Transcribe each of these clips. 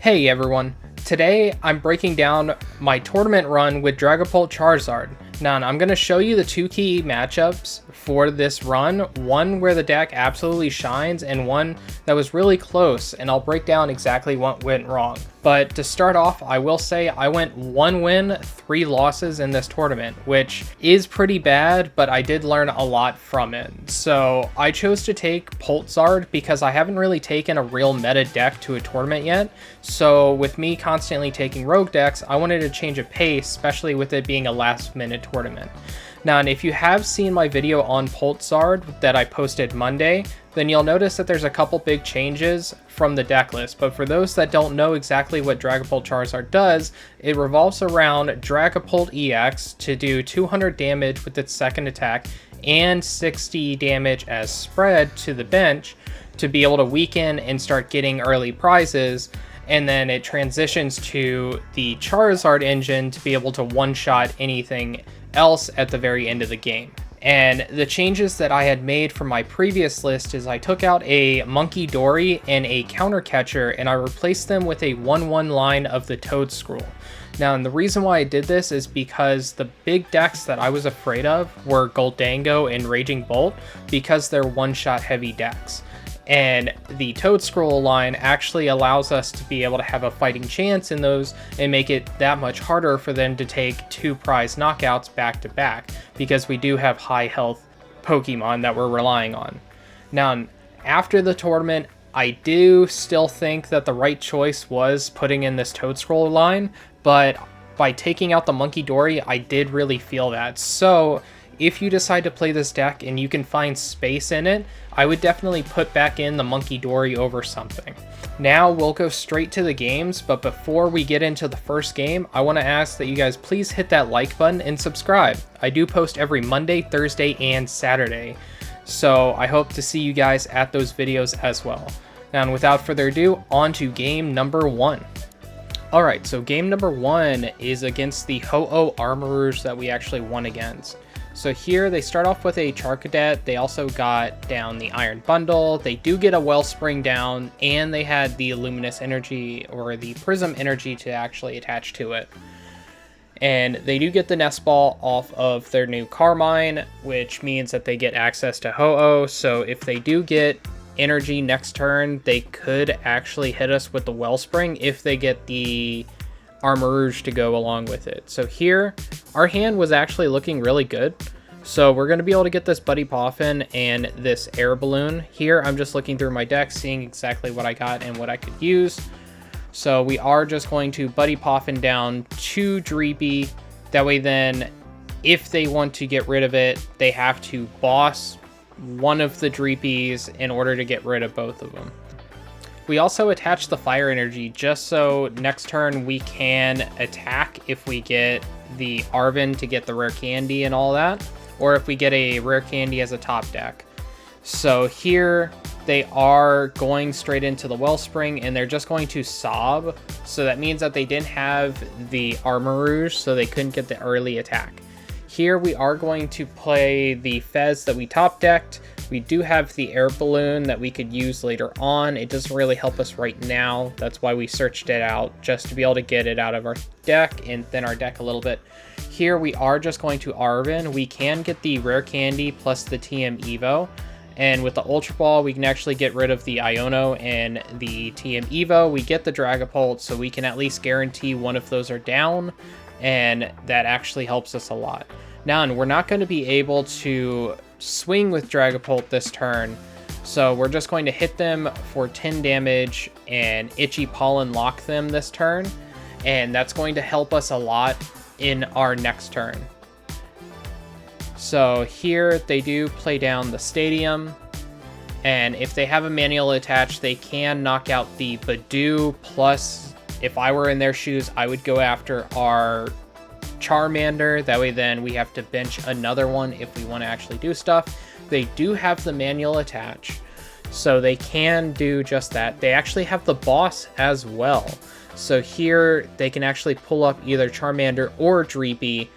Hey everyone, today I'm breaking down my tournament run with Dragapult Charizard. Now I'm going to show you the two key matchups for this run, one where the deck absolutely shines and one that was really close, and I'll break down exactly what went wrong. But to start off, I will say I went 1 win, 3 losses in this tournament, which is pretty bad, but I did learn a lot from it. So I chose to take Pult Zard because I haven't really taken a real meta deck to a tournament yet. So with me constantly taking rogue decks, I wanted to change a pace, especially with it being a last minute tournament. Now, and if you have seen my video on Pult Zard that I posted Monday, then you'll notice that there's a couple big changes from the deck list. But for those that don't know exactly what Dragapult Charizard does, it revolves around Dragapult EX to do 200 damage with its second attack and 60 damage as spread to the bench to be able to weaken and start getting early prizes. And then it transitions to the Charizard engine to be able to one-shot anything else at the very end of the game. And the changes that I had made from my previous list is I took out a Monkey Dory and a Counter Catcher, and I replaced them with a 1/1 line of the Toedscruel. Now, and the reason why I did this is because the big decks that I was afraid of were Goldango and Raging Bolt, because they're one-shot heavy decks. And the Toedscruel line actually allows us to be able to have a fighting chance in those and make it that much harder for them to take 2 prize knockouts back to back, because we do have high health Pokemon that we're relying on. Now, after the tournament, I do still think that the right choice was putting in this Toedscruel line, but by taking out the Monkey Dory, I did really feel that. So if you decide to play this deck and you can find space in it, I would definitely put back in the Monkey Dory over something. Now we'll go straight to the games, but before we get into the first game, I want to ask that you guys please hit that like button and subscribe. I do post every Monday, Thursday, and Saturday, so I hope to see you guys at those videos as well. Now, and without further ado, on to game number 1. Alright, so game number 1 is against the Ho-Oh Armarouge that we actually won against. So here they start off with a Charcadet, they also got down the Iron Bundle, they do get a Wellspring down, and they had the Luminous Energy, or the Prism Energy, to actually attach to it. And they do get the Nest Ball off of their new Carmine, which means that they get access to Ho-Oh, so if they do get Energy next turn, they could actually hit us with the Wellspring if they get the Armarouge to go along with it. So here, our hand was actually looking really good. So we're going to be able to get this Buddy Poffin and this Air Balloon. Here, I'm just looking through my deck, seeing exactly what I got and what I could use. So we are just going to Buddy Poffin down 2 Dreepy. That way then, if they want to get rid of it, they have to boss one of the Dreepies in order to get rid of both of them. We also attach the Fire Energy just so next turn we can attack if we get the Arven to get the Rare Candy and all that, or if we get a Rare Candy as a top deck. So here they are going straight into the Wellspring, and they're just going to Sob, so that means that they didn't have the Armarouge, so they couldn't get the early attack. Here we are going to play the Fez that we top decked. We do have the Air Balloon that we could use later on. It doesn't really help us right now. That's why we searched it out, just to be able to get it out of our deck and thin our deck a little bit. Here we are just going to Arven. We can get the Rare Candy plus the TM Evo. And with the Ultra Ball, we can actually get rid of the Iono and the TM Evo. We get the Dragapult, so we can at least guarantee one of those are down. And that actually helps us a lot. Now, and we're not going to be able to swing with Dragapult this turn, so we're just going to hit them for 10 damage and Itchy Pollen lock them this turn, and that's going to help us a lot in our next turn. So here they do play down the Stadium, and if they have a manual attached, they can knock out the Budew, plus if I were in their shoes, I would go after our Charmander. That way then we have to bench another one if we want to actually do stuff. They do have the manual attach, so they can do just that. They actually have the boss as well. So here they can actually pull up either Charmander or Dreepy,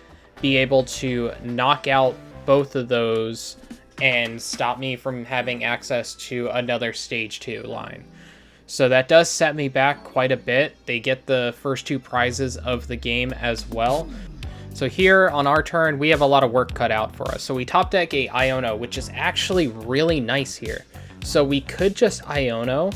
be able to knock out both of those and stop me from having access to another stage 2 line. So that does set me back quite a bit. They get the first 2 prizes of the game as well. So here on our turn, we have a lot of work cut out for us. So we top deck a Iono, which is actually really nice here. So we could just Iono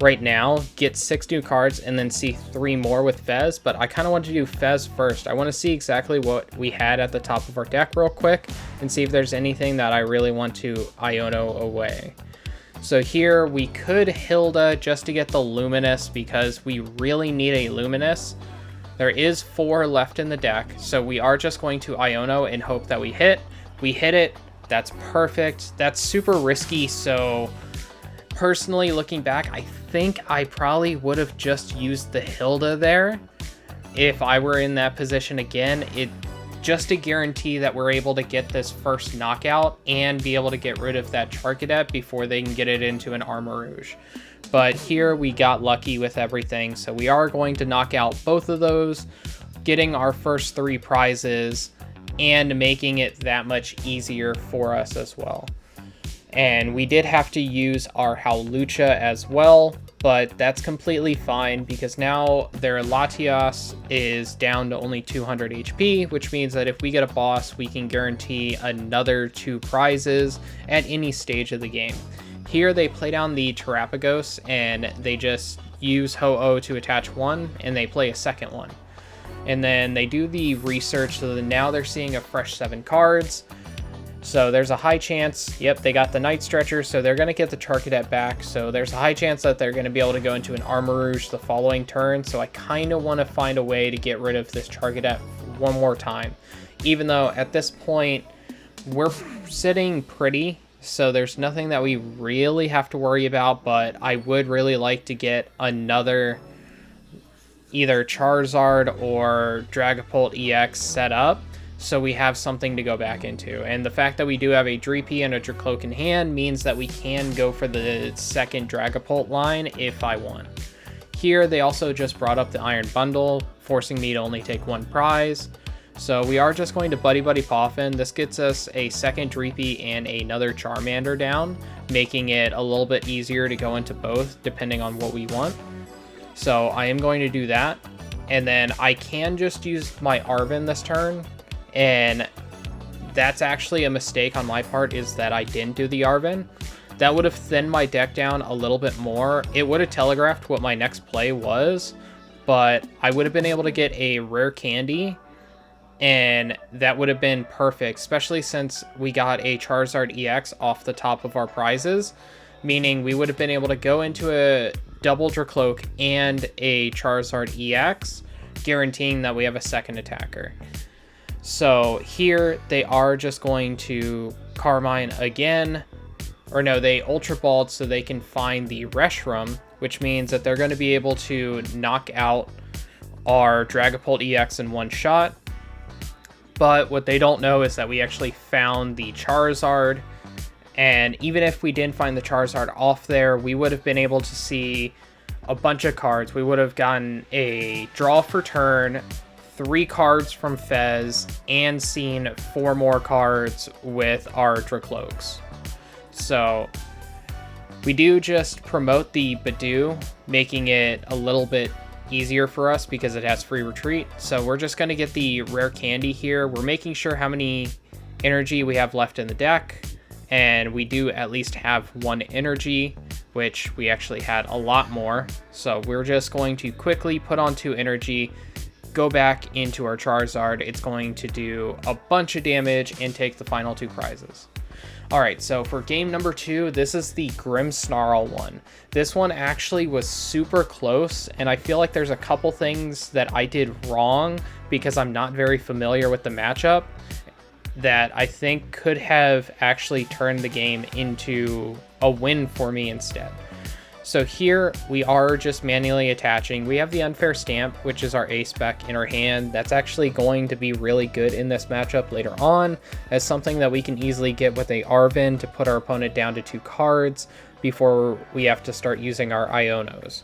right now, get 6 new cards, and then see 3 more with Fez, but I kind of want to do Fez first. I want to see exactly what we had at the top of our deck real quick, and see if there's anything that I really want to Iono away. So here we could Hilda just to get the Luminous, because we really need a Luminous. There is 4 left in the deck, so we are just going to Iono and hope that we hit. We hit it, that's perfect. That's super risky, so personally looking back, I think I probably would have just used the Hilda there if I were in that position again. Just to guarantee that we're able to get this first knockout and be able to get rid of that Charcadet before they can get it into an Armarouge. But here we got lucky with everything, so we are going to knock out both of those, getting our first 3 prizes and making it that much easier for us as well. And we did have to use our Hawlucha as well, but that's completely fine because now their Latias is down to only 200 HP, which means that if we get a boss, we can guarantee another 2 prizes at any stage of the game. Here they play down the Terapagos and they just use Ho-Oh to attach 1 and they play a second one. And then they do the research, so that now they're seeing a fresh 7 cards. So there's a high chance, yep, they got the Night Stretcher, so they're going to get the Charcadet back. So there's a high chance that they're going to be able to go into an Armarouge the following turn. So I kind of want to find a way to get rid of this Charcadet one more time. Even though at this point, we're sitting pretty, so there's nothing that we really have to worry about. But I would really like to get another either Charizard or Dragapult EX set up, so we have something to go back into. And the fact that we do have a Dreepy and a Drakloak in hand means that we can go for the second Dragapult line if I want. Here they also just brought up the Iron Bundle, forcing me to only take 1 prize. So we are just going to Buddy PAF in. This gets us a second Dreepy and another Charmander down, making it a little bit easier to go into both depending on what we want. So I am going to do that. And then I can just use my Arven this turn. And that's actually a mistake on my part, is that I didn't do the Arven. That would have thinned my deck down a little bit more. It would have telegraphed what my next play was, but I would have been able to get a rare candy, and that would have been perfect, especially since we got a Charizard EX off the top of our prizes, meaning we would have been able to go into a double Drakloak and a Charizard EX, guaranteeing that we have a second attacker. So here they are just going to Carmine again, or no, they Ultra Balled so they can find the Reshiram, which means that they're going to be able to knock out our Dragapult EX in one shot. But what they don't know is that we actually found the Charizard, and even if we didn't find the Charizard off there, we would have been able to see a bunch of cards. We would have gotten a draw for turn, 3 cards from Fez, and seen 4 more cards with our Drakloaks. So we do just promote the Budew, making it a little bit easier for us because it has free retreat. So we're just going to get the rare candy here. We're making sure how many energy we have left in the deck, and we do at least have 1 energy, which we actually had a lot more. So we're just going to quickly put on 2 energy, go back into our Charizard. It's going to do a bunch of damage and take the final 2 prizes. Alright, so for game number 2, this is the Grimmsnarl one. This one actually was super close, and I feel like there's a couple things that I did wrong because I'm not very familiar with the matchup that I think could have actually turned the game into a win for me instead. So here we are just manually attaching. We have the Unfair Stamp, which is our A-Spec in our hand. That's actually going to be really good in this matchup later on as something that we can easily get with a Arven to put our opponent down to 2 cards before we have to start using our Ionos.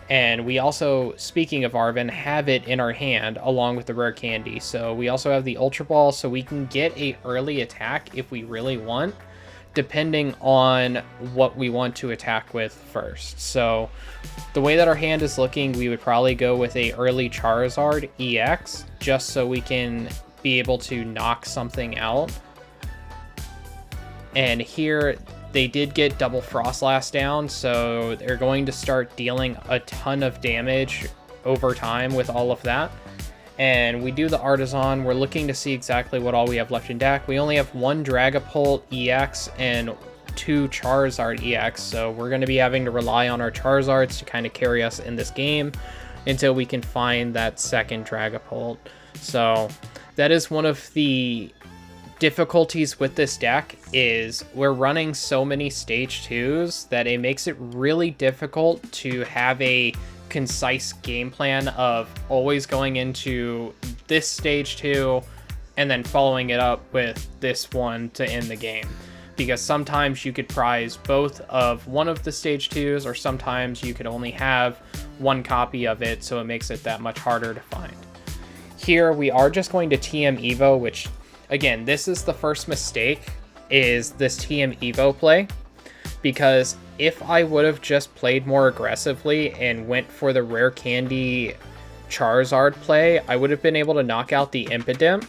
And we also, speaking of Arven, have it in our hand along with the rare candy. So we also have the Ultra Ball, so we can get a early attack if we really want depending on what we want to attack with first. So the way that our hand is looking, we would probably go with a early Charizard EX, just so we can be able to knock something out. And here they did get double Frostlass down, so they're going to start dealing a ton of damage over time with all of that. And we do the Artisan. We're looking to see exactly what all we have left in deck. We only have one Dragapult EX and two Charizard EX, so we're going to be having to rely on our Charizards to kind of carry us in this game until we can find that second Dragapult. So that is one of the difficulties with this deck, is we're running so many stage 2s that it makes it really difficult to have a concise game plan of always going into this stage 2 and then following it up with this one to end the game, because sometimes you could prize both of one of the stage 2s, or sometimes you could only have one copy of it, so it makes it that much harder to find. Here we are just going to TM Evo, which again, this is the first mistake, is this TM Evo play, because if I would have just played more aggressively and went for the Rare Candy Charizard play, I would have been able to knock out the Impidimp,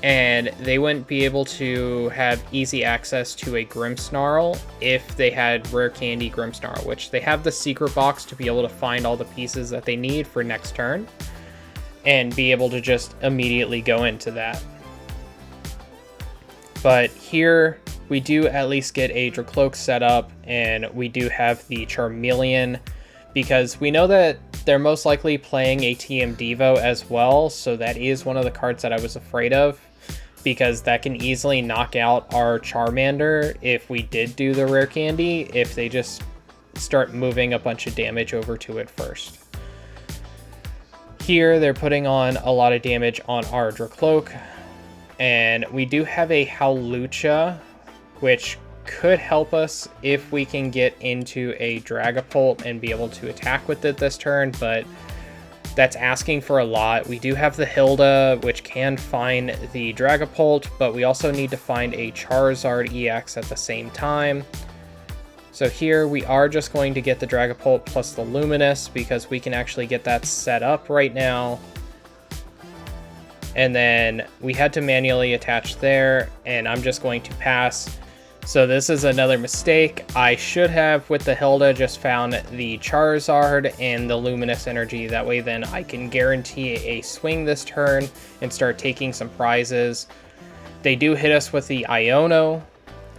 and they wouldn't be able to have easy access to a Grimmsnarl if they had Rare Candy Grimmsnarl, which they have the secret box to be able to find all the pieces that they need for next turn and be able to just immediately go into that. But here we do at least get a Drakloak set up, and we do have the Charmeleon, because we know that they're most likely playing a TM Devo as well, so that is one of the cards that I was afraid of, because that can easily knock out our Charmander if we did do the Rare Candy, if they just start moving a bunch of damage over to it first. Here they're putting on a lot of damage on our Drakloak, and we do have a Hawlucha, which could help us if we can get into a Dragapult and be able to attack with it this turn, but that's asking for a lot. We do have the Hilda, which can find the Dragapult, but we also need to find a Charizard EX at the same time. So here we are just going to get the Dragapult plus the Luminous, because we can actually get that set up right now. And then we had to manually attach there, and I'm just going to pass. So this is another mistake. I should have, with the Hilda, just found the Charizard and the Luminous Energy. That way then I can guarantee a swing this turn and start taking some prizes. They do hit us with the Iono,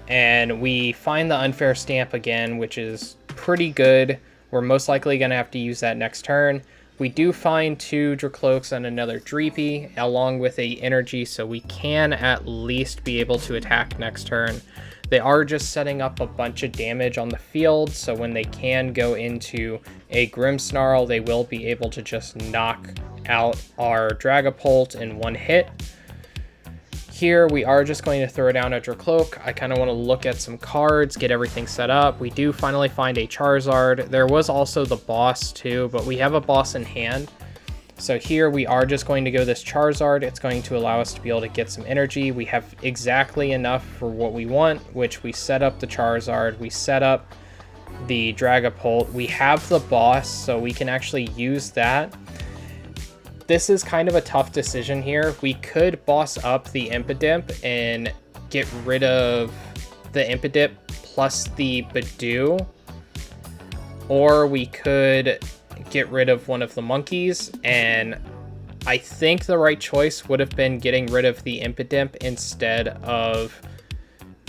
and we find the Unfair Stamp again, which is pretty good. We're most likely going to have to use that next turn. We do find two Drakloaks and another Dreepy, along with a Energy, so we can at least be able to attack next turn. They are just setting up a bunch of damage on the field, so when they can go into a Grimmsnarl, they will be able to just knock out our Dragapult in one hit. Here we are just going to throw down a Drakloak. I kind of want to look at some cards, get everything set up. We do finally find a Charizard. There was also the boss too, but we have a boss in hand. So here we are just going to go this Charizard. It's going to allow us to be able to get some energy. We have exactly enough for what we want, which we set up the Charizard. We set up the Dragapult. We have the boss, so we can actually use that. This is kind of a tough decision here. We could boss up the Impidimp and get rid of the Impidimp plus the Budew, or we could get rid of one of the monkeys, and I think the right choice would have been getting rid of the Impidimp instead of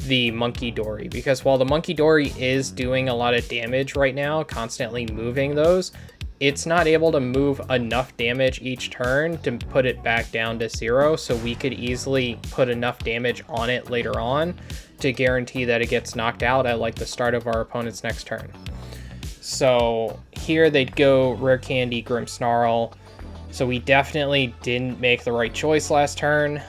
the Monkey Dory, because while the Monkey Dory is doing a lot of damage right now, constantly moving those, it's not able to move enough damage each turn to put it back down to 0, so we could easily put enough damage on it later on to guarantee that it gets knocked out at like the start of our opponent's next turn. So here they'd go Rare Candy Grimmsnarl, so we definitely didn't make the right choice last turn.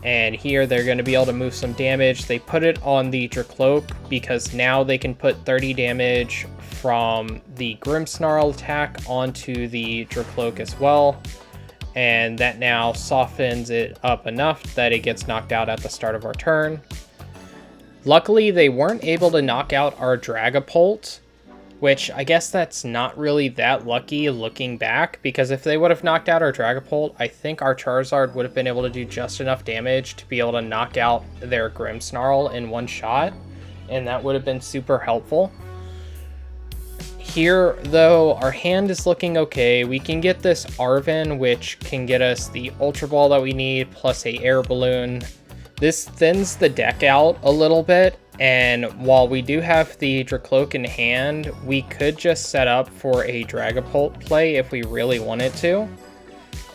And here they're going to be able to move some damage. They put it on the Drakloak because now they can put 30 damage from the Grimmsnarl attack onto the Drakloak as well. And that now softens it up enough that it gets knocked out at the start of our turn. Luckily, they weren't able to knock out our Dragapult, which I guess that's not really that lucky looking back, because if they would have knocked out our Dragapult, I think our Charizard would have been able to do just enough damage to be able to knock out their Grimmsnarl in one shot, and that would have been super helpful. Here, though, our hand is looking okay. We can get this Arven, which can get us the Ultra Ball that we need, plus a Air Balloon. This thins the deck out a little bit, and while we do have the Drakloak in hand, we could just set up for a Dragapult play if we really wanted to.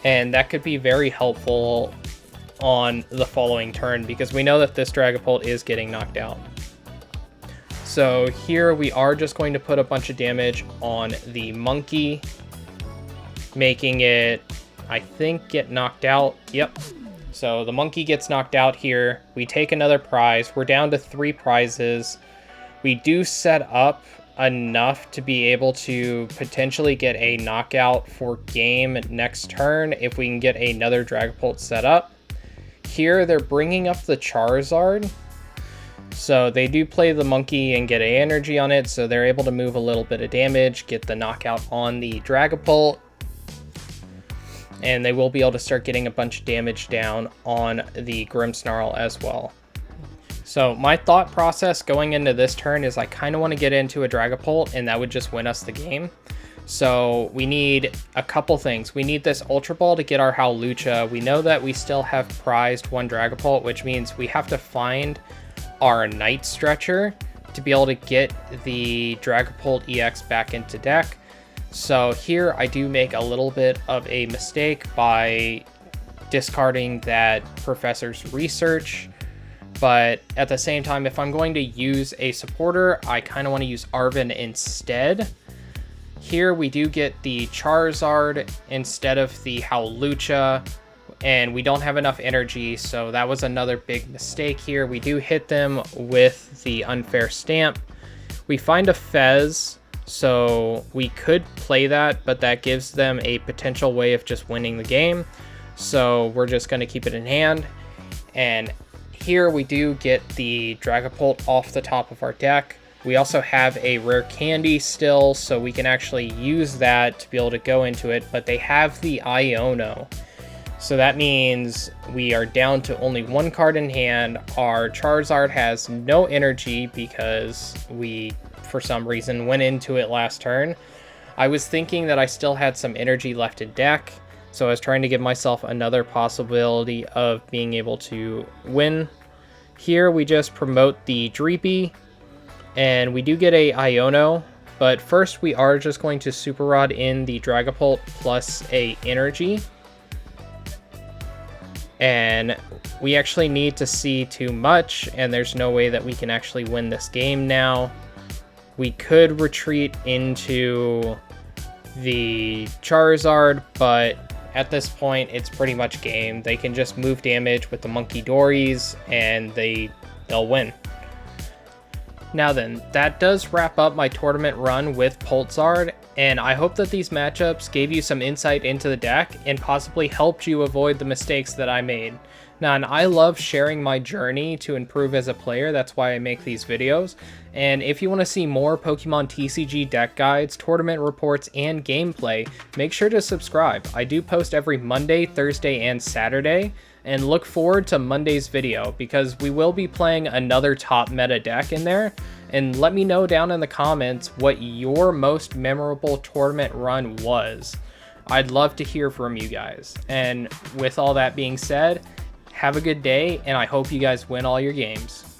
And that could be very helpful on the following turn, because we know that this Dragapult is getting knocked out. So here we are just going to put a bunch of damage on the monkey, making it, I think, get knocked out. Yep. So the monkey gets knocked out here. We take another prize. We're down to 3 prizes. We do set up enough to be able to potentially get a knockout for game next turn if we can get another Dragapult set up. Here they're bringing up the Charizard. So they do play the monkey and get an energy on it, so they're able to move a little bit of damage, get the knockout on the Dragapult, and they will be able to start getting a bunch of damage down on the Grimsnarl as well. So my thought process going into this turn is I kind of want to get into a Dragapult, and that would just win us the game. So we need a couple things. We need this Ultra Ball to get our Hawlucha. We know that we still have prized 1 Dragapult, which means we have to find our Night Stretcher to be able to get the Dragapult EX back into deck. So here I do make a little bit of a mistake by discarding that Professor's Research, but at the same time, if I'm going to use a supporter, I kind of want to use Arven instead. Here we do get the Charizard instead of the Hawlucha, and we don't have enough energy, so that was another big mistake here. We do hit them with the Unfair Stamp. We find a Fez, so we could play that, but that gives them a potential way of just winning the game. So we're just going to keep it in hand. And here we do get the Dragapult off the top of our deck. We also have a rare candy still, so we can actually use that to be able to go into it, but they have the Iono. So that means we are down to only 1 card in hand. Our Charizard has no energy because we, for some reason, went into it last turn. I was thinking that I still had some energy left in deck, so I was trying to give myself another possibility of being able to win. Here we just promote the Dreepy, and we do get a Iono, but first we are just going to Super Rod in the Dragapult plus a energy. And we actually need to see too much, and there's no way that we can actually win this game now. We could retreat into the Charizard, but at this point, it's pretty much game. They can just move damage with the Monkey Dories, and they'll win. Now then, that does wrap up my tournament run with Pult Zard, and I hope that these matchups gave you some insight into the deck and possibly helped you avoid the mistakes that I made. Now, and I love sharing my journey to improve as a player, that's why I make these videos. And if you want to see more Pokemon TCG deck guides, tournament reports, and gameplay, make sure to subscribe. I do post every Monday, Thursday, and Saturday, and look forward to Monday's video because we will be playing another top meta deck in there. And let me know down in the comments what your most memorable tournament run was. I'd love to hear from you guys. And with all that being said, have a good day, and I hope you guys win all your games.